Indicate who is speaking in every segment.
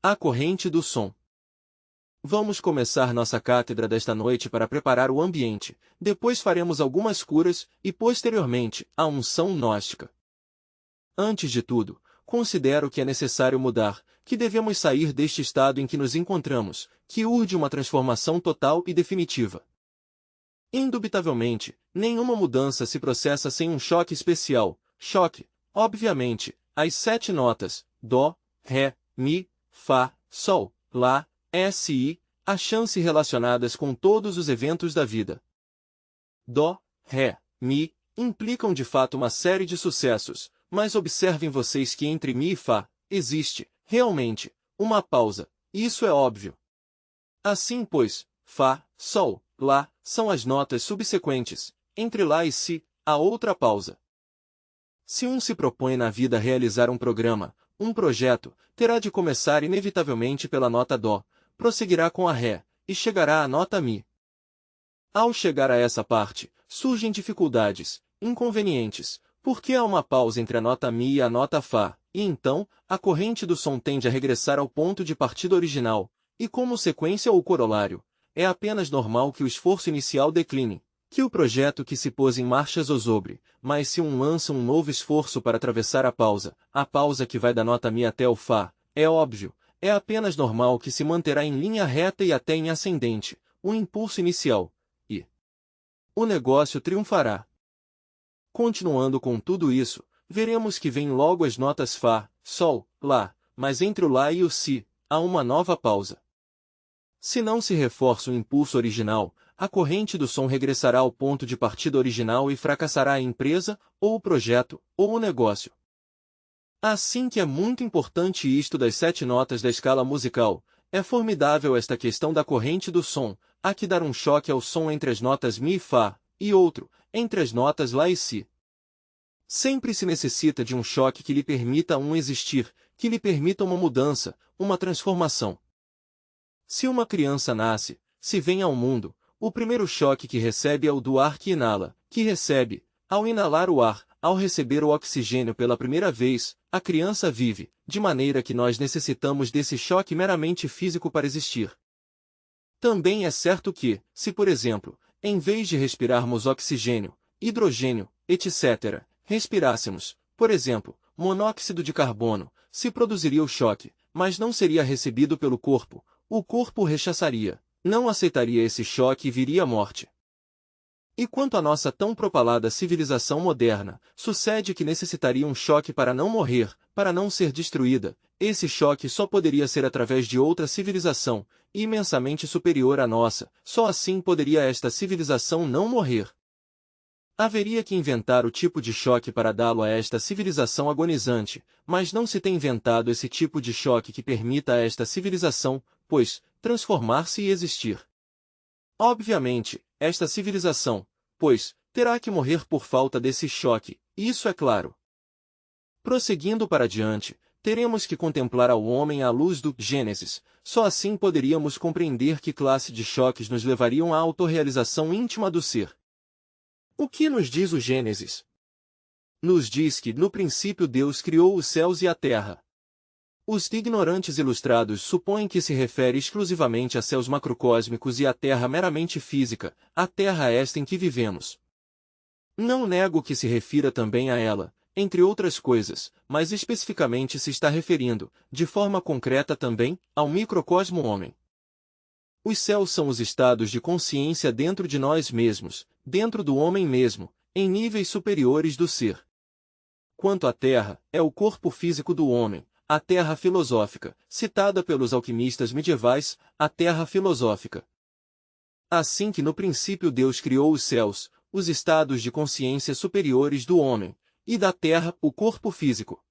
Speaker 1: A corrente do som. Vamos começar nossa cátedra desta noite para preparar o ambiente, depois faremos algumas curas e, posteriormente, a unção gnóstica. Antes de tudo, considero que é necessário mudar, que devemos sair deste estado em que nos encontramos, que urge uma transformação total e definitiva. Indubitavelmente, nenhuma mudança se processa sem um choque especial. Choque, obviamente, as 7 notas, Dó, Ré, Mi, Fá, Sol, Lá, Si, a chance relacionadas com todos os eventos da vida. Dó, Ré, Mi, implicam de fato uma série de sucessos, mas observem vocês que entre Mi e Fá, existe, realmente, uma pausa, isso é óbvio. Assim pois, Fá, Sol, Lá, são as notas subsequentes, entre Lá e Si, há outra pausa. Se um se propõe na vida realizar um programa, um projeto, terá de começar inevitavelmente pela nota Dó, prosseguirá com a Ré, e chegará à nota Mi. Ao chegar a essa parte, surgem dificuldades, inconvenientes, porque há uma pausa entre a nota Mi e a nota Fá, e então, a corrente do som tende a regressar ao ponto de partida original, e como sequência ou corolário, é apenas normal que o esforço inicial decline, que o projeto que se pôs em marcha zozobre, mas se um lança um novo esforço para atravessar a pausa que vai da nota Mi até o Fá, é óbvio, é apenas normal que se manterá em linha reta e até em ascendente, o impulso inicial, e o negócio triunfará. Continuando com tudo isso, veremos que vem logo as notas Fá, Sol, Lá, mas entre o Lá e o Si, há uma nova pausa. Se não se reforça o impulso original, a corrente do som regressará ao ponto de partida original e fracassará a empresa, ou o projeto, ou o negócio. Assim que é muito importante isto das 7 notas da escala musical, é formidável esta questão da corrente do som, há que dar um choque ao som entre as notas Mi e Fá, e outro, entre as notas Lá e Si. Sempre se necessita de um choque que lhe permita a um existir, que lhe permita uma mudança, uma transformação. Se uma criança nasce, se vem ao mundo, o primeiro choque que recebe é o do ar que inala, que recebe, ao inalar o ar, ao receber o oxigênio pela primeira vez, a criança vive, de maneira que nós necessitamos desse choque meramente físico para existir. Também é certo que, se por exemplo, em vez de respirarmos oxigênio, hidrogênio, etc., respirássemos, por exemplo, monóxido de carbono, se produziria o choque, mas não seria recebido pelo corpo, o corpo o rechaçaria, não aceitaria esse choque e viria a morte. E quanto à nossa tão propalada civilização moderna, sucede que necessitaria um choque para não morrer, para não ser destruída. Esse choque só poderia ser através de outra civilização, imensamente superior à nossa, só assim poderia esta civilização não morrer. Haveria que inventar o tipo de choque para dá-lo a esta civilização agonizante, mas não se tem inventado esse tipo de choque que permita a esta civilização, pois, transformar-se e existir. Obviamente, esta civilização, pois, terá que morrer por falta desse choque, isso é claro. Prosseguindo para diante, teremos que contemplar ao homem à luz do Gênesis, só assim poderíamos compreender que classe de choques nos levariam à autorrealização íntima do ser. O que nos diz o Gênesis? Nos diz que, no princípio Deus criou os céus e a terra. Os ignorantes ilustrados supõem que se refere exclusivamente a céus macrocósmicos e a terra meramente física, a terra esta em que vivemos. Não nego que se refira também a ela, entre outras coisas, mas especificamente se está referindo, de forma concreta também, ao microcosmo homem. Os céus são os estados de consciência dentro de nós mesmos, dentro do homem mesmo, em níveis superiores do ser. Quanto à terra, é o corpo físico do homem, a terra filosófica, citada pelos alquimistas medievais, a terra filosófica. Assim que no princípio Deus criou os céus, os estados de consciência superiores do homem, e da terra, o corpo físico.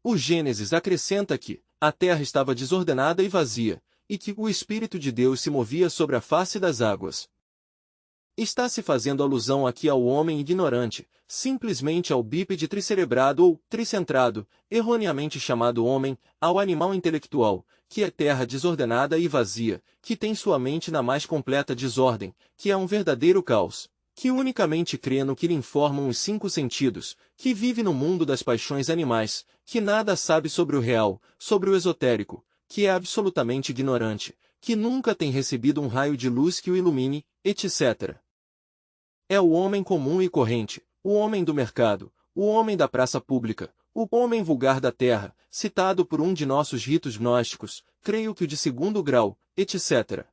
Speaker 1: O Gênesis acrescenta que a terra estava desordenada e vazia, e que o Espírito de Deus se movia sobre a face das águas. Está se fazendo alusão aqui ao homem ignorante, simplesmente ao bípede tricerebrado ou tricentrado, erroneamente chamado homem, ao animal intelectual, que é terra desordenada e vazia, que tem sua mente na mais completa desordem, que é um verdadeiro caos, que unicamente crê no que lhe informam os 5 sentidos, que vive no mundo das paixões animais, que nada sabe sobre o real, sobre o esotérico, que é absolutamente ignorante, que nunca tem recebido um raio de luz que o ilumine, etc. É o homem comum e corrente, o homem do mercado, o homem da praça pública, o homem vulgar da terra, citado por um de nossos ritos gnósticos, creio que o de segundo grau, etc.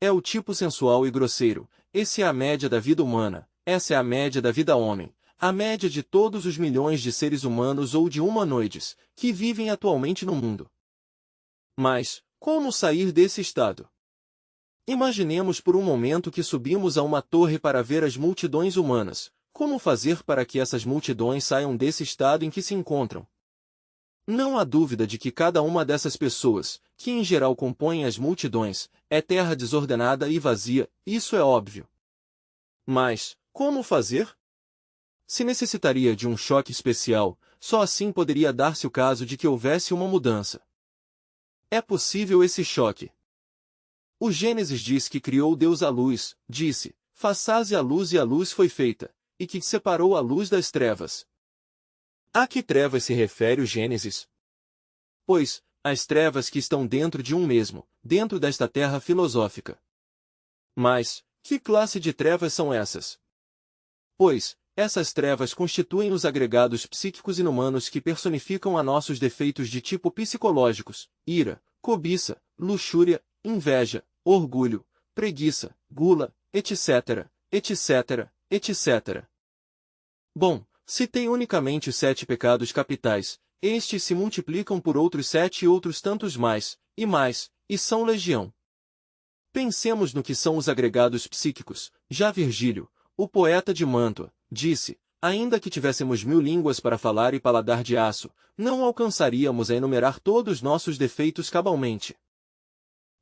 Speaker 1: É o tipo sensual e grosseiro, esse é a média da vida humana, essa é a média da vida homem, a média de todos os milhões de seres humanos ou de humanoides, que vivem atualmente no mundo. Mas, como sair desse estado? Imaginemos por um momento que subimos a uma torre para ver as multidões humanas. Como fazer para que essas multidões saiam desse estado em que se encontram? Não há dúvida de que cada uma dessas pessoas, que em geral compõem as multidões, é terra desordenada e vazia, isso é óbvio. Mas, como fazer? Se necessitaria de um choque especial, só assim poderia dar-se o caso de que houvesse uma mudança. É possível esse choque. O Gênesis diz que criou Deus a luz, disse, façaze a luz e a luz foi feita, e que separou a luz das trevas. A que trevas se refere o Gênesis? Pois, as trevas que estão dentro de um mesmo, dentro desta terra filosófica. Mas, que classe de trevas são essas? Pois, essas trevas constituem os agregados psíquicos inumanos que personificam a nossos defeitos de tipo psicológicos, ira, cobiça, luxúria, inveja, orgulho, preguiça, gula, etc., etc., etc. Bom, citei unicamente os 7 pecados capitais, estes se multiplicam por outros 7 e outros tantos mais, e são legião. Pensemos no que são os agregados psíquicos. Já Virgílio, o poeta de Mântua, disse, ainda que tivéssemos 1000 línguas para falar e paladar de aço, não alcançaríamos a enumerar todos nossos defeitos cabalmente.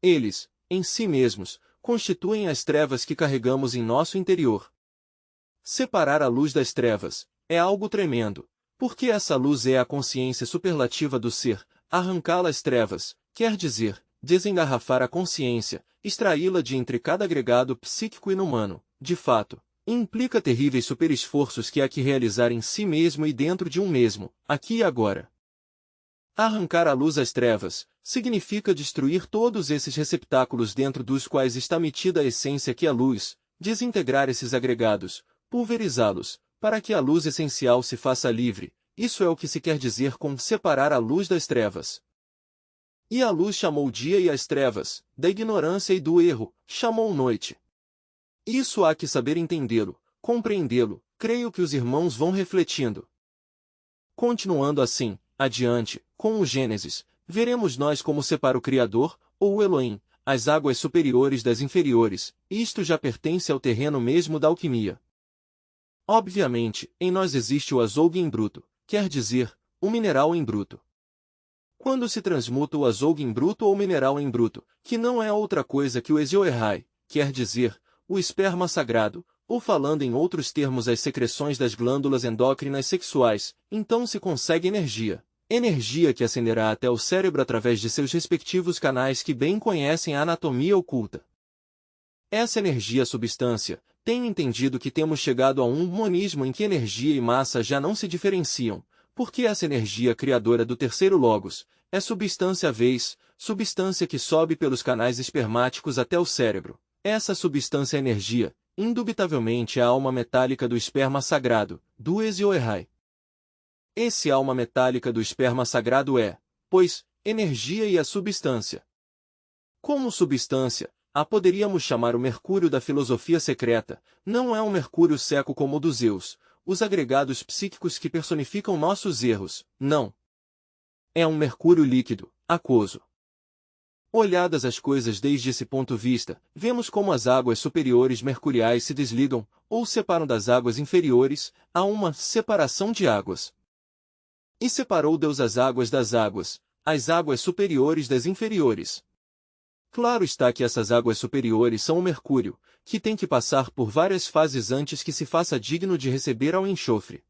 Speaker 1: Eles, em si mesmos, constituem as trevas que carregamos em nosso interior. Separar a luz das trevas é algo tremendo, porque essa luz é a consciência superlativa do ser. Arrancá-la às trevas, quer dizer, desengarrafar a consciência, extraí-la de entre cada agregado psíquico inumano, de fato, implica terríveis superesforços que há que realizar em si mesmo e dentro de um mesmo, aqui e agora. Arrancar a luz às trevas significa destruir todos esses receptáculos dentro dos quais está metida a essência que é a luz, desintegrar esses agregados, pulverizá-los, para que a luz essencial se faça livre. Isso é o que se quer dizer com separar a luz das trevas. E a luz chamou dia e as trevas, da ignorância e do erro, chamou noite. Isso há que saber entendê-lo, compreendê-lo, creio que os irmãos vão refletindo. Continuando assim, adiante, com o Gênesis, veremos nós como separa o Criador, ou o Elohim, as águas superiores das inferiores, isto já pertence ao terreno mesmo da alquimia. Obviamente, em nós existe o azougue em bruto, quer dizer, o mineral em bruto. Quando se transmuta o azougue em bruto ou mineral em bruto, que não é outra coisa que o Ezioerrai, quer dizer, o esperma sagrado, ou falando em outros termos as secreções das glândulas endócrinas sexuais, então se consegue energia. Energia que ascenderá até o cérebro através de seus respectivos canais que bem conhecem a anatomia oculta. Essa energia substância, tenho entendido que temos chegado a um monismo em que energia e massa já não se diferenciam, porque essa energia criadora do terceiro logos, é substância vez, substância que sobe pelos canais espermáticos até o cérebro. Essa substância é energia, indubitavelmente a alma metálica do esperma sagrado, do Ezioerrai. Esse alma metálica do esperma sagrado é, pois, energia e a substância. Como substância, a poderíamos chamar o mercúrio da filosofia secreta, não é um mercúrio seco como o dos Zeus, os agregados psíquicos que personificam nossos erros, não. É um mercúrio líquido, aquoso. Olhadas as coisas desde esse ponto de vista, vemos como as águas superiores mercuriais se desligam, ou separam das águas inferiores, há uma separação de águas. E separou Deus as águas das águas, as águas superiores das inferiores. Claro está que essas águas superiores são o mercúrio, que tem que passar por várias fases antes que se faça digno de receber ao enxofre.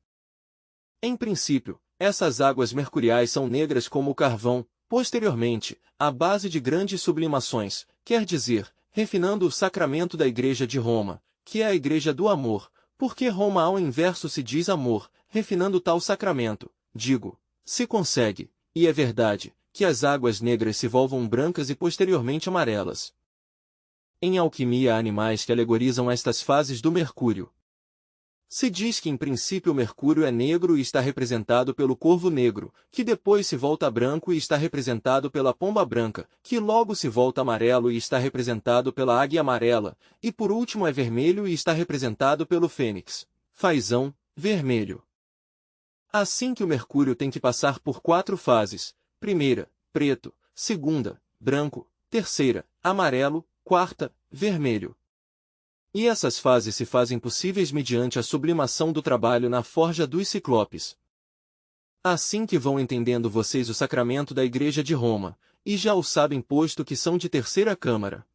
Speaker 1: Em princípio, essas águas mercuriais são negras como o carvão, posteriormente, à base de grandes sublimações, quer dizer, refinando o sacramento da Igreja de Roma, que é a Igreja do amor, porque Roma ao inverso se diz amor, refinando tal sacramento, digo, se consegue, e é verdade, que as águas negras se volvam brancas e posteriormente amarelas. Em alquimia há animais que alegorizam estas fases do mercúrio. Se diz que em princípio o mercúrio é negro e está representado pelo corvo negro, que depois se volta branco e está representado pela pomba branca, que logo se volta amarelo e está representado pela águia amarela, e por último é vermelho e está representado pelo fênix, fazão, vermelho. Assim que o mercúrio tem que passar por 4 fases: primeira, preto; segunda, branco; terceira, amarelo; quarta, vermelho. E essas fases se fazem possíveis mediante a sublimação do trabalho na forja dos ciclopes. Assim que vão entendendo vocês o sacramento da Igreja de Roma, e já o sabem posto que são de terceira câmara.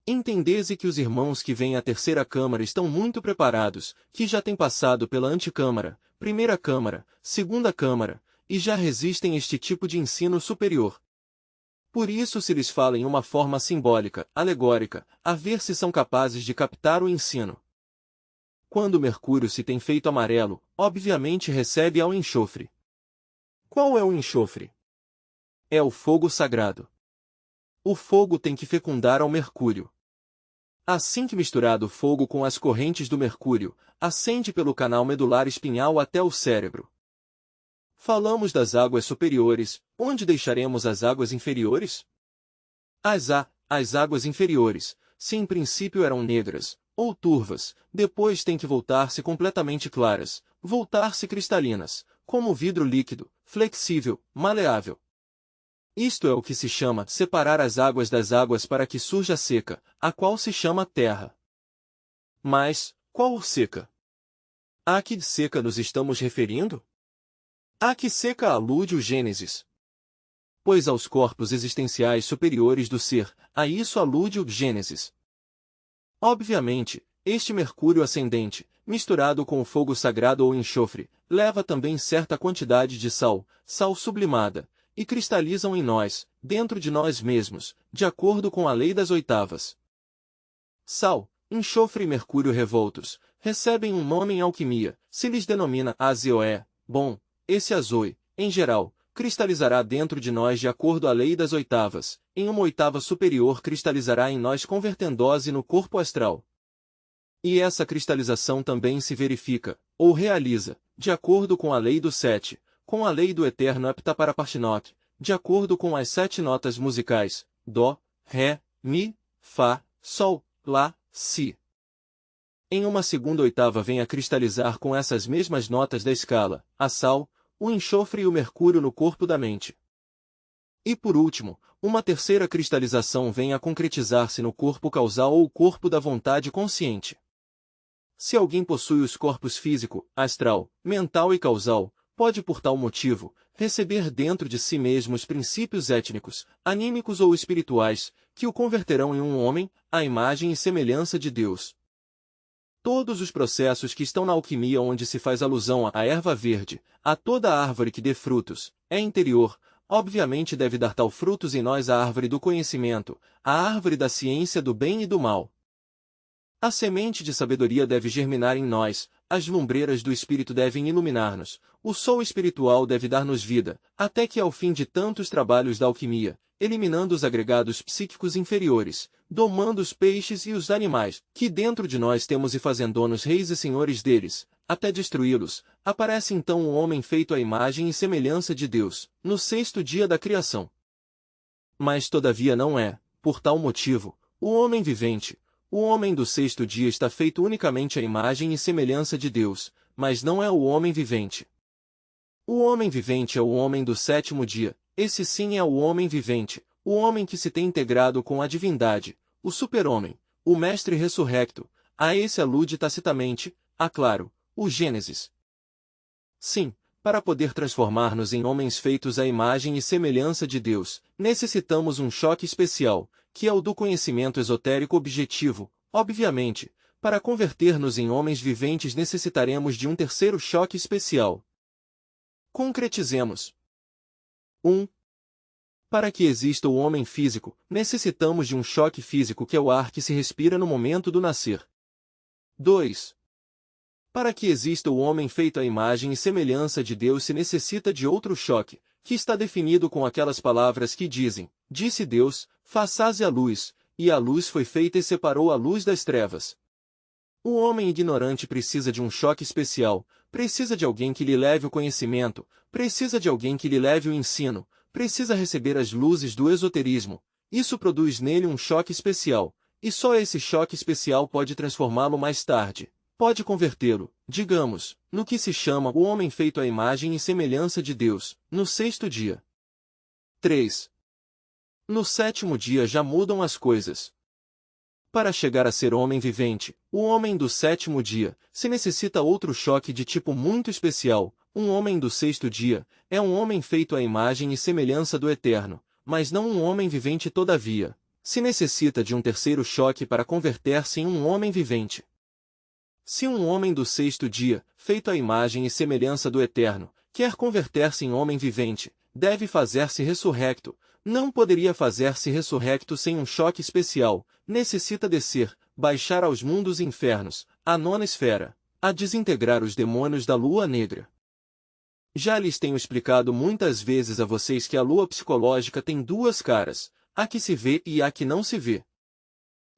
Speaker 1: Entendese que os irmãos que vêm à terceira câmara estão muito preparados, que já têm passado pela anticâmara, primeira câmara, segunda câmara, e já resistem este tipo de ensino superior. Por isso se lhes fala em uma forma simbólica, alegórica, a ver se são capazes de captar o ensino. Quando o mercúrio se tem feito amarelo, obviamente recebe ao enxofre. Qual é o enxofre? É o fogo sagrado. O fogo tem que fecundar ao mercúrio. Assim que misturado o fogo com as correntes do mercúrio, ascende pelo canal medular espinhal até o cérebro. Falamos das águas superiores, onde deixaremos as águas inferiores? As águas inferiores, se em princípio eram negras, ou turvas, depois têm que voltar-se completamente claras, voltar-se cristalinas, como vidro líquido, flexível, maleável. Isto é o que se chama separar as águas das águas para que surja a seca, a qual se chama terra. Mas, qual seca? A que seca nos estamos referindo? A que seca alude o Gênesis? Pois aos corpos existenciais superiores do ser, a isso alude o Gênesis. Obviamente, este mercúrio ascendente, misturado com o fogo sagrado ou enxofre, leva também certa quantidade de sal, sal sublimada, e cristalizam em nós, dentro de nós mesmos, de acordo com a lei das oitavas. Sal, enxofre e mercúrio revoltos, recebem um nome em alquimia, se lhes denomina azoé, bom. Esse azoe, em geral, cristalizará dentro de nós de acordo à lei das oitavas, em uma oitava superior cristalizará em nós convertendo-se no corpo astral. E essa cristalização também se verifica, ou realiza, de acordo com a lei do 7, com a lei do eterno heptaparapashinot, de acordo com as 7 notas musicais, dó, ré, mi, fá, sol, lá, si. Em uma segunda oitava vem a cristalizar com essas mesmas notas da escala, a sal, o enxofre e o mercúrio no corpo da mente. E por último, uma terceira cristalização vem a concretizar-se no corpo causal ou corpo da vontade consciente. Se alguém possui os corpos físico, astral, mental e causal, pode por tal motivo, receber dentro de si mesmo os princípios étnicos, anímicos ou espirituais, que o converterão em um homem, à imagem e semelhança de Deus. Todos os processos que estão na alquimia onde se faz alusão à erva verde, a toda árvore que dê frutos, é interior, obviamente deve dar tal frutos em nós a árvore do conhecimento, a árvore da ciência do bem e do mal. A semente de sabedoria deve germinar em nós, as lumbreiras do espírito devem iluminar-nos, o sol espiritual deve dar-nos vida, até que ao fim de tantos trabalhos da alquimia, eliminando os agregados psíquicos inferiores, domando os peixes e os animais, que dentro de nós temos e fazendo-nos reis e senhores deles, até destruí-los, aparece então o homem feito à imagem e semelhança de Deus, no 6º dia da criação. Mas todavia não é, por tal motivo, o homem vivente. O homem do 6º dia está feito unicamente à imagem e semelhança de Deus, mas não é o homem vivente. O homem vivente é o homem do 7º dia, esse sim é o homem vivente, o homem que se tem integrado com a divindade, o super-homem, o mestre ressurrecto, a esse alude tacitamente, claro, o Gênesis. Sim, para poder transformar-nos em homens feitos à imagem e semelhança de Deus, necessitamos um choque especial, que é o do conhecimento esotérico objetivo. Obviamente, para converter-nos em homens viventes necessitaremos de um terceiro choque especial. Concretizemos. 1. Para que exista o homem físico, necessitamos de um choque físico que é o ar que se respira no momento do nascer. 2. Para que exista o homem feito à imagem e semelhança de Deus se necessita de outro choque, que está definido com aquelas palavras que dizem: disse Deus, façase a luz, e a luz foi feita e separou a luz das trevas. O homem ignorante precisa de um choque especial, precisa de alguém que lhe leve o conhecimento, precisa de alguém que lhe leve o ensino, precisa receber as luzes do esoterismo. Isso produz nele um choque especial, e só esse choque especial pode transformá-lo mais tarde. Pode convertê-lo, digamos, no que se chama o homem feito à imagem e semelhança de Deus, no sexto dia. 3. No sétimo dia já mudam as coisas. Para chegar a ser homem vivente, o homem do sétimo dia, se necessita outro choque de tipo muito especial. Um homem do sexto dia é um homem feito à imagem e semelhança do Eterno, mas não um homem vivente todavia. Se necessita de um terceiro choque para converter-se em um homem vivente. Se um homem do sexto dia, feito à imagem e semelhança do Eterno, quer converter-se em homem vivente, deve fazer-se ressurrecto. Não poderia fazer-se ressurrecto sem um choque especial. Necessita descer, baixar aos mundos infernos, à nona esfera, a desintegrar os demônios da lua negra. Já lhes tenho explicado muitas vezes a vocês que a lua psicológica tem duas caras, a que se vê e a que não se vê.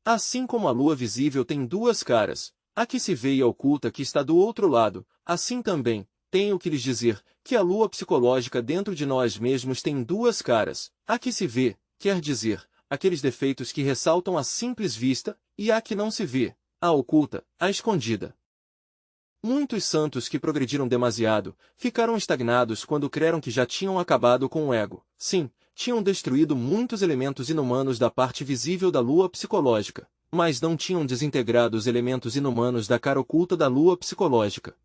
Speaker 1: Assim como a lua visível tem duas caras, a que se vê e a oculta que está do outro lado, assim também, tenho que lhes dizer que a lua psicológica dentro de nós mesmos tem duas caras, a que se vê, quer dizer, aqueles defeitos que ressaltam à simples vista, e a que não se vê, a oculta, a escondida. Muitos santos que progrediram demasiado, ficaram estagnados quando creram que já tinham acabado com o ego. Sim, tinham destruído muitos elementos inumanos da parte visível da lua psicológica, mas não tinham desintegrado os elementos inumanos da cara oculta da lua psicológica.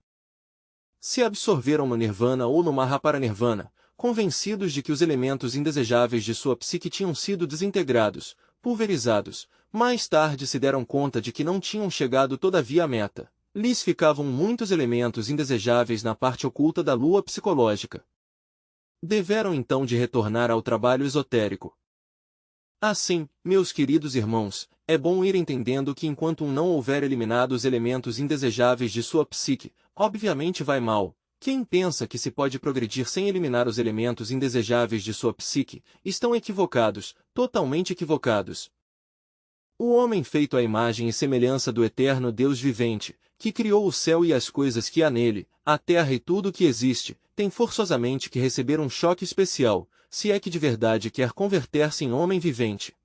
Speaker 1: Se absorveram no Nirvana ou no Mahaparinirvana, convencidos de que os elementos indesejáveis de sua psique tinham sido desintegrados, pulverizados, mais tarde se deram conta de que não tinham chegado todavia à meta. Lhes ficavam muitos elementos indesejáveis na parte oculta da lua psicológica. Deveram então de retornar ao trabalho esotérico. Assim, meus queridos irmãos, é bom ir entendendo que enquanto não houver eliminado os elementos indesejáveis de sua psique, obviamente vai mal. Quem pensa que se pode progredir sem eliminar os elementos indesejáveis de sua psique, estão equivocados, totalmente equivocados. O homem feito à imagem e semelhança do eterno Deus vivente, que criou o céu e as coisas que há nele, a terra e tudo o que existe, tem forçosamente que receber um choque especial, se é que de verdade quer converter-se em homem vivente.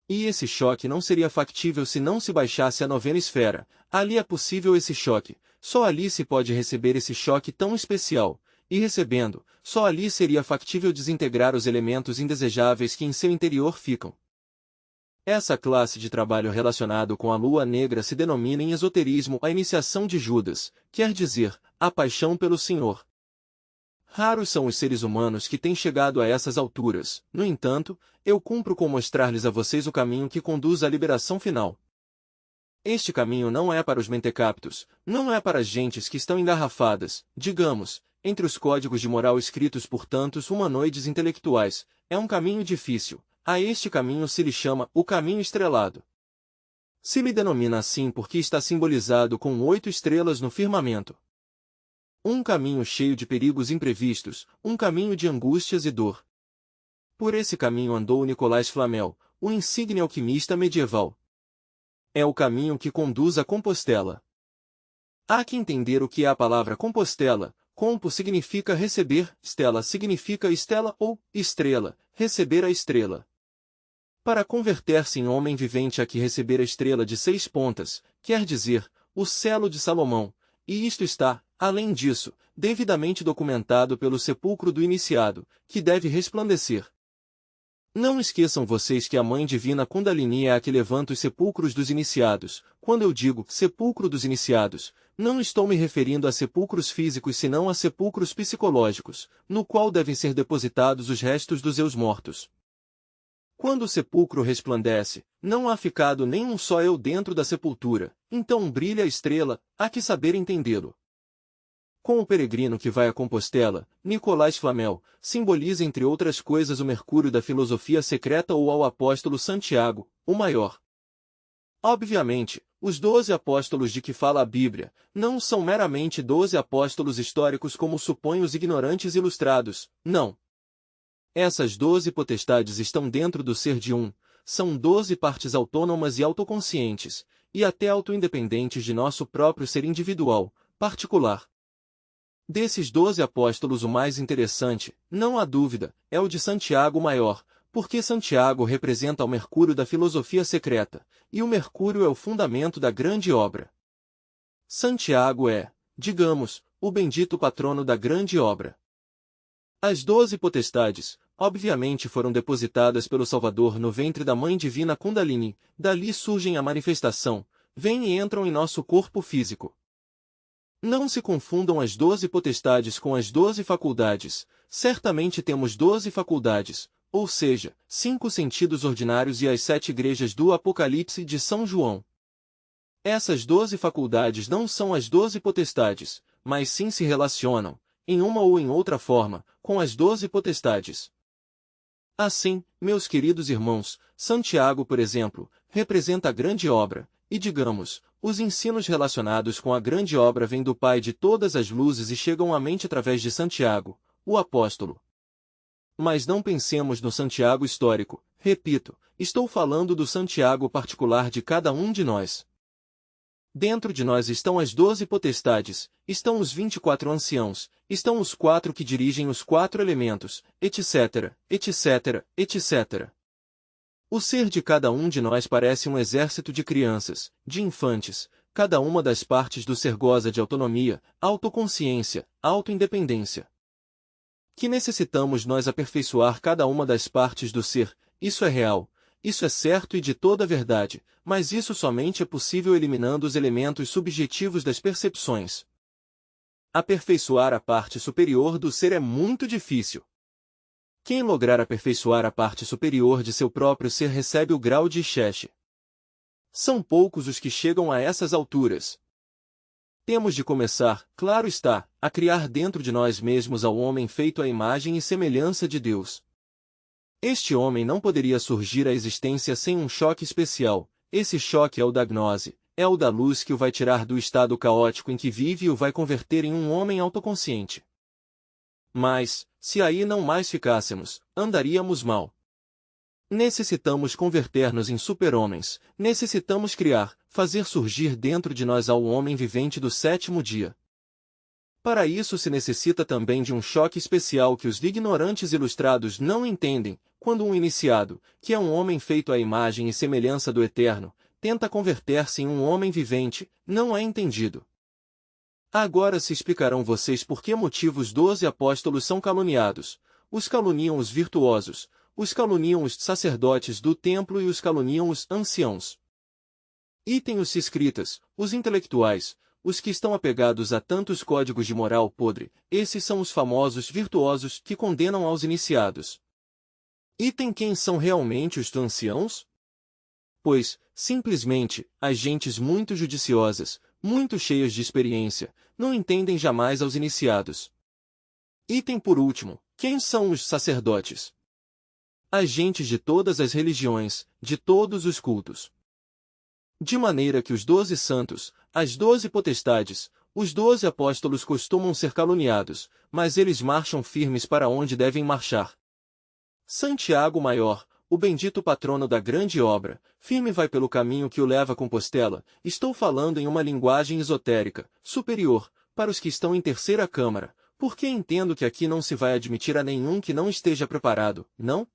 Speaker 1: E esse choque não seria factível se não se baixasse à novena esfera. Ali é possível esse choque, só ali se pode receber esse choque tão especial, e recebendo, só ali seria factível desintegrar os elementos indesejáveis que em seu interior ficam. Essa classe de trabalho relacionado com a lua negra se denomina em esoterismo a iniciação de Judas, quer dizer, a paixão pelo Senhor. Raros são os seres humanos que têm chegado a essas alturas. No entanto, eu cumpro com mostrar-lhes a vocês o caminho que conduz à liberação final. Este caminho não é para os mentecaptos, não é para as gentes que estão engarrafadas, digamos, entre os códigos de moral escritos por tantos humanoides intelectuais. É um caminho difícil. A este caminho se lhe chama o caminho estrelado. Se lhe denomina assim porque está simbolizado com 8 estrelas no firmamento. Um caminho cheio de perigos imprevistos, um caminho de angústias e dor. Por esse caminho andou Nicolas Flamel, o insigne alquimista medieval. É o caminho que conduz a Compostela. Há que entender o que é a palavra Compostela. Compo significa receber, stela significa estela ou estrela, receber a estrela. Para converter-se em homem vivente há que receber a estrela de 6 pontas, quer dizer, o selo de Salomão, e isto está, além disso, devidamente documentado pelo sepulcro do iniciado, que deve resplandecer. Não esqueçam vocês que a Mãe Divina Kundalini é a que levanta os sepulcros dos iniciados. Quando eu digo sepulcro dos iniciados, não estou me referindo a sepulcros físicos senão a sepulcros psicológicos, no qual devem ser depositados os restos dos eus mortos. Quando o sepulcro resplandece, não há ficado nem um só eu dentro da sepultura, então brilha a estrela, há que saber entendê-lo. Com o peregrino que vai a Compostela, Nicolas Flamel simboliza entre outras coisas o Mercúrio da filosofia secreta ou ao apóstolo Santiago, o maior. Obviamente, os 12 apóstolos de que fala a Bíblia não são meramente 12 apóstolos históricos como supõem os ignorantes ilustrados, não. Essas 12 potestades estão dentro do ser de um, são 12 partes autônomas e autoconscientes, e até auto-independentes de nosso próprio ser individual, particular. Desses 12 apóstolos o mais interessante, não há dúvida, é o de Santiago Maior, porque Santiago representa o Mercúrio da filosofia secreta, e o Mercúrio é o fundamento da grande obra. Santiago é, digamos, o bendito patrono da grande obra. As 12 potestades, obviamente foram depositadas pelo Salvador no ventre da Mãe Divina Kundalini, dali surgem a manifestação, vêm e entram em nosso corpo físico. Não se confundam as 12 potestades com as 12 faculdades, certamente temos 12 faculdades, ou seja, 5 sentidos ordinários e as 7 igrejas do Apocalipse de São João. Essas 12 faculdades não são as 12 potestades, mas sim se relacionam, em uma ou em outra forma, com as 12 potestades. Assim, meus queridos irmãos, Santiago, por exemplo, representa a grande obra, e digamos, os ensinos relacionados com a grande obra vêm do Pai de todas as luzes e chegam à mente através de Santiago, o apóstolo. Mas não pensemos no Santiago histórico, repito, estou falando do Santiago particular de cada um de nós. Dentro de nós estão as 12 potestades, estão os 24 anciãos, estão os 4 que dirigem os 4 elementos, etc., etc., etc. O ser de cada um de nós parece um exército de crianças, de infantes, cada uma das partes do ser goza de autonomia, autoconsciência, autoindependência. Que necessitamos nós aperfeiçoar cada uma das partes do ser, isso é real, isso é certo e de toda a verdade, mas isso somente é possível eliminando os elementos subjetivos das percepções. Aperfeiçoar a parte superior do ser é muito difícil. Quem lograr aperfeiçoar a parte superior de seu próprio ser recebe o grau de Shesh. São poucos os que chegam a essas alturas. Temos de começar, claro está, a criar dentro de nós mesmos ao homem feito à imagem e semelhança de Deus. Este homem não poderia surgir à existência sem um choque especial. Esse choque é o da gnose, é o da luz que o vai tirar do estado caótico em que vive e o vai converter em um homem autoconsciente. Mas, se aí não mais ficássemos, andaríamos mal. Necessitamos converter-nos em super-homens, necessitamos criar, fazer surgir dentro de nós ao homem vivente do sétimo dia. Para isso se necessita também de um choque especial que os ignorantes ilustrados não entendem, quando um iniciado, que é um homem feito à imagem e semelhança do Eterno, tenta converter-se em um homem vivente, não é entendido. Agora se explicarão vocês por que motivo os 12 apóstolos são caluniados. Os caluniam os virtuosos, os caluniam os sacerdotes do templo e os caluniam os anciãos. Item os ciscritas, os intelectuais, os que estão apegados a tantos códigos de moral podre, esses são os famosos virtuosos que condenam aos iniciados. Item quem são realmente os anciãos? Pois, simplesmente, as gentes muito judiciosas, muito cheias de experiência, não entendem jamais aos iniciados. Item por último, quem são os sacerdotes? As gentes de todas as religiões, de todos os cultos. De maneira que os 12 santos, as 12 potestades, os 12 apóstolos costumam ser caluniados, mas eles marcham firmes para onde devem marchar. Santiago Maior, o bendito patrono da grande obra, firme vai pelo caminho que o leva a Compostela, estou falando em uma linguagem esotérica, superior, para os que estão em terceira câmara, porque entendo que aqui não se vai admitir a nenhum que não esteja preparado, não?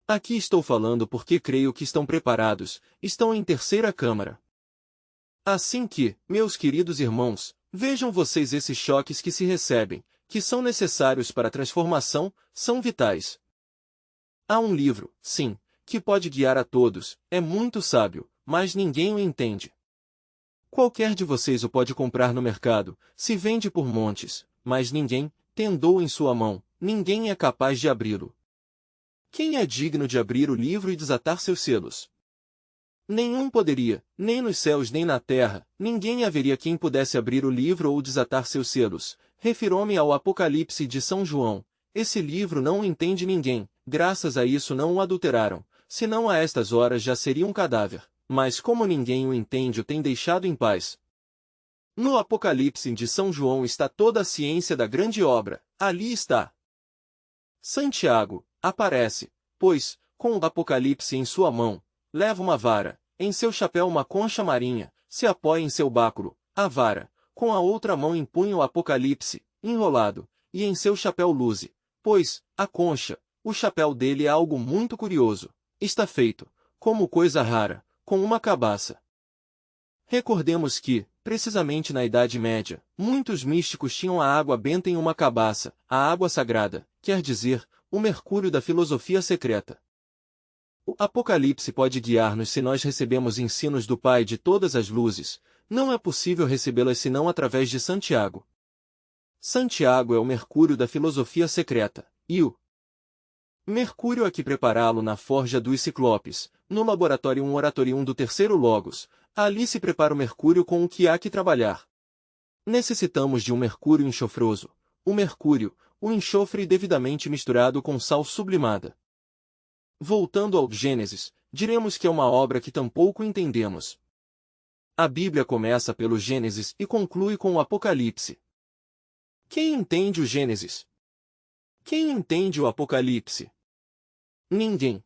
Speaker 1: Aqui estou falando porque creio que estão preparados, estão em terceira câmara. Assim que, meus queridos irmãos, vejam vocês esses choques que se recebem, que são necessários para a transformação, são vitais. Há um livro, sim, que pode guiar a todos, é muito sábio, mas ninguém o entende. Qualquer de vocês o pode comprar no mercado, se vende por montes, mas ninguém, tendo-o em sua mão, ninguém é capaz de abri-lo. Quem é digno de abrir o livro e desatar seus selos? Nenhum poderia, nem nos céus nem na terra, ninguém haveria quem pudesse abrir o livro ou desatar seus selos. Refiro-me ao Apocalipse de São João. Esse livro não o entende ninguém, graças a isso não o adulteraram, senão a estas horas já seria um cadáver. mas como ninguém o entende o tem deixado em paz. No Apocalipse de São João está toda a ciência da grande obra, ali está. Santiago aparece, pois, com o Apocalipse em sua mão, leva uma vara, em seu chapéu uma concha marinha, se apoia em seu báculo, a vara, com a outra mão impunha o Apocalipse, enrolado, e em seu chapéu luze, pois, a concha, o chapéu dele é algo muito curioso, está feito, como coisa rara, com uma cabaça. Recordemos que, precisamente na Idade Média, muitos místicos tinham a água benta em uma cabaça, a água sagrada, quer dizer, o mercúrio da filosofia secreta. O Apocalipse pode guiar-nos se nós recebemos ensinos do Pai de todas as luzes, não é possível recebê-las senão através de Santiago. Santiago é o mercúrio da filosofia secreta, e o mercúrio há que prepará-lo na forja dos Ciclopes, no laboratório oratorium do terceiro Logos, ali se prepara o mercúrio com o que há que trabalhar. Necessitamos de um mercúrio enxofroso, o mercúrio, o enxofre devidamente misturado com sal sublimada. Voltando ao Gênesis, diremos que é uma obra que tampouco entendemos. A Bíblia começa pelo Gênesis e conclui com o Apocalipse. Quem entende o Gênesis? Quem entende o Apocalipse? Ninguém.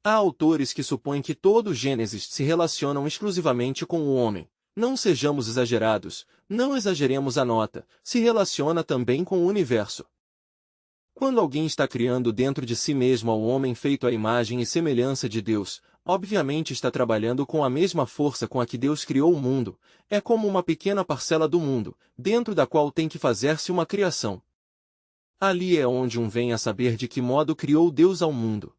Speaker 1: Há autores que supõem que todo o Gênesis se relacionam exclusivamente com o homem. Não sejamos exagerados, não exageremos a nota, se relaciona também com o universo. Quando alguém está criando dentro de si mesmo ao homem feito à imagem e semelhança de Deus, obviamente está trabalhando com a mesma força com a que Deus criou o mundo, é como uma pequena parcela do mundo, dentro da qual tem que fazer-se uma criação. Ali é onde um vem a saber de que modo criou Deus ao mundo.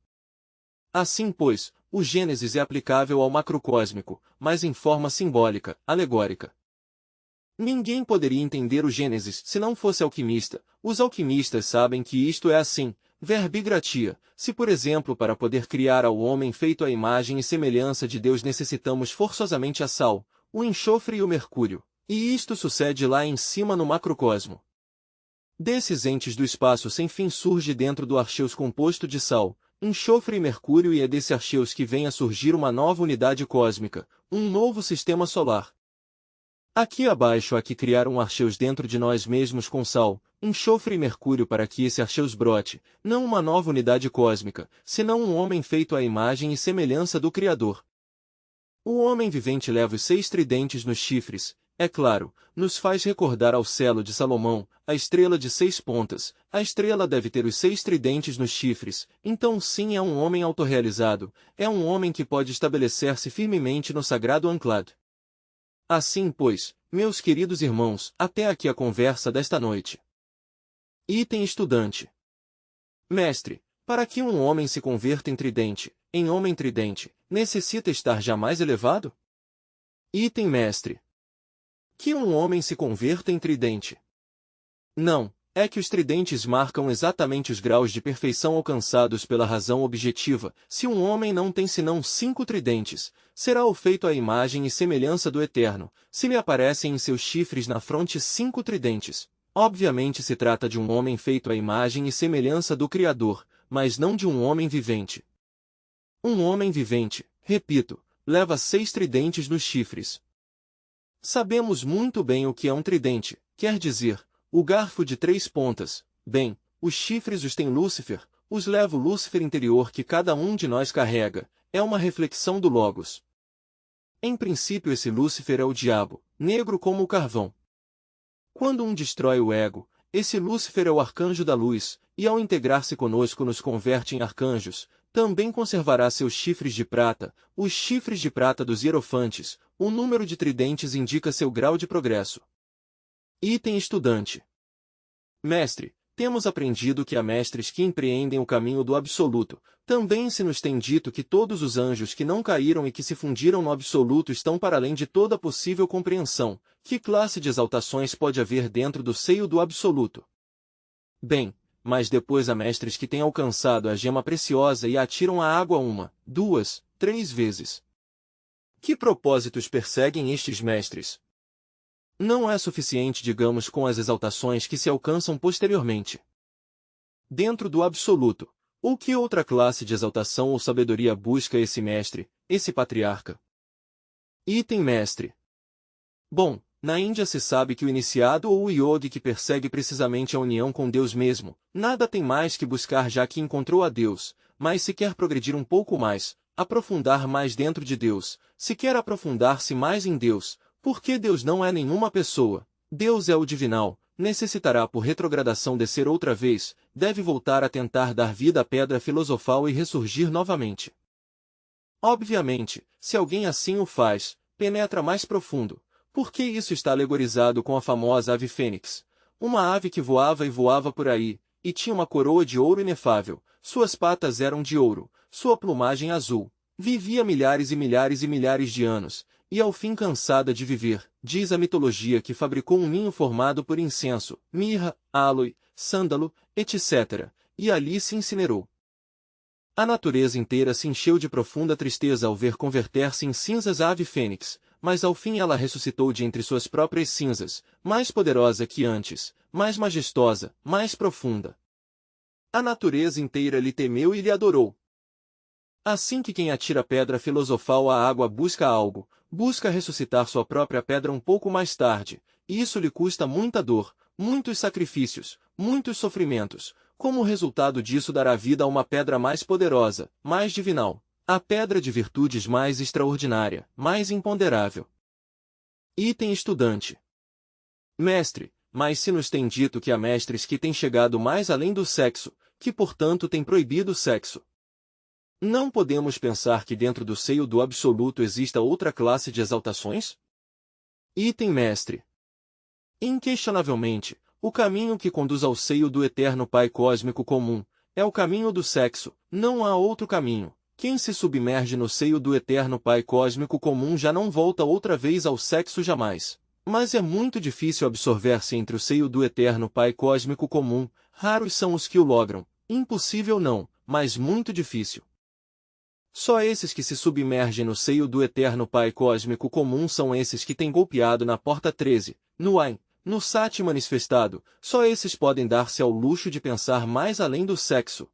Speaker 1: Assim, pois, o Gênesis é aplicável ao macrocósmico, mas em forma simbólica, alegórica. Ninguém poderia entender o Gênesis se não fosse alquimista. Os alquimistas sabem que isto é assim, verbigratia. Se, por exemplo, para poder criar ao homem feito à imagem e semelhança de Deus necessitamos forçosamente a sal, o enxofre e o mercúrio, e isto sucede lá em cima no macrocosmo. Desses entes do espaço sem fim surge dentro do Arceus composto de sal, enxofre e mercúrio, e é desse Arceus que vem a surgir uma nova unidade cósmica, um novo sistema solar. Aqui abaixo há que criar um Arceus dentro de nós mesmos com sal, enxofre e mercúrio para que esse Arceus brote, não uma nova unidade cósmica, senão um homem feito à imagem e semelhança do Criador. O homem vivente leva os 6 tridentes nos chifres, é claro, nos faz recordar ao celo de Salomão, a estrela de 6 pontas. A estrela deve ter os 6 tridentes nos chifres, então sim é um homem autorrealizado, é um homem que pode estabelecer-se firmemente no sagrado Anclad. Assim, pois, meus queridos irmãos, até aqui a conversa desta noite. Item estudante. Mestre, para que um homem se converta em homem tridente, necessita estar já mais elevado? Item mestre. Que um homem se converta em tridente. Não, é que os tridentes marcam exatamente os graus de perfeição alcançados pela razão objetiva. Se um homem não tem senão 5 tridentes, será o feito à imagem e semelhança do Eterno. Se lhe aparecem em seus chifres na fronte 5 tridentes, obviamente se trata de um homem feito à imagem e semelhança do Criador, mas não de um homem vivente. Um homem vivente, repito, leva 6 tridentes nos chifres. Sabemos muito bem o que é um tridente, quer dizer, o garfo de 3 pontas. Bem, os chifres os tem Lúcifer, os leva o Lúcifer interior que cada um de nós carrega, é uma reflexão do Logos. Em princípio esse Lúcifer é o diabo, negro como o carvão. Quando um destrói o ego, esse Lúcifer é o arcanjo da luz, e ao integrar-se conosco nos converte em arcanjos, também conservará seus chifres de prata, os chifres de prata dos hierofantes. O número de tridentes indica seu grau de progresso. Item estudante. Mestre, temos aprendido que há mestres que empreendem o caminho do absoluto. Também se nos tem dito que todos os anjos que não caíram e que se fundiram no absoluto estão para além de toda possível compreensão. Que classe de exaltações pode haver dentro do seio do absoluto? Bem, mas depois há mestres que têm alcançado a gema preciosa e a atiram à água 1, 2, 3 vezes. Que propósitos perseguem estes mestres? Não é suficiente, digamos, com as exaltações que se alcançam posteriormente. Dentro do absoluto, ou que outra classe de exaltação ou sabedoria busca esse mestre, esse patriarca? Item mestre. Bom, na Índia se sabe que o iniciado ou o yogi que persegue precisamente a união com Deus mesmo, nada tem mais que buscar já que encontrou a Deus, mas se quer progredir um pouco mais, aprofundar mais dentro de Deus, se quer aprofundar-se mais em Deus, porque Deus não é nenhuma pessoa, Deus é o divinal, necessitará por retrogradação descer outra vez, deve voltar a tentar dar vida à pedra filosofal e ressurgir novamente. Obviamente, se alguém assim o faz, penetra mais profundo, porque isso está alegorizado com a famosa ave fênix, uma ave que voava e voava por aí, e tinha uma coroa de ouro inefável, suas patas eram de ouro, sua plumagem azul, vivia milhares e milhares e milhares de anos, e ao fim cansada de viver, diz a mitologia que fabricou um ninho formado por incenso, mirra, aloe, sândalo, etc., e ali se incinerou. A natureza inteira se encheu de profunda tristeza ao ver converter-se em cinzas a ave fênix, mas ao fim ela ressuscitou de entre suas próprias cinzas, mais poderosa que antes, mais majestosa, mais profunda. A natureza inteira lhe temeu e lhe adorou. Assim que quem atira pedra filosofal à água busca algo, busca ressuscitar sua própria pedra um pouco mais tarde, e isso lhe custa muita dor, muitos sacrifícios, muitos sofrimentos. Como resultado disso dará vida a uma pedra mais poderosa, mais divinal, a pedra de virtudes mais extraordinária, mais imponderável. Item estudante. Mestre, mas se nos tem dito que há mestres que têm chegado mais além do sexo, que portanto têm proibido o sexo. Não podemos pensar que dentro do seio do absoluto exista outra classe de exaltações? Item mestre. Inquestionavelmente, o caminho que conduz ao seio do eterno Pai Cósmico Comum é o caminho do sexo, não há outro caminho. Quem se submerge no seio do eterno Pai Cósmico Comum já não volta outra vez ao sexo jamais. Mas é muito difícil absorver-se entre o seio do eterno Pai Cósmico Comum, raros são os que o logram, impossível não, mas muito difícil. Só esses que se submergem no seio do eterno Pai Cósmico Comum são esses que têm golpeado na porta 13, no Ain, no Sati manifestado, só esses podem dar-se ao luxo de pensar mais além do sexo,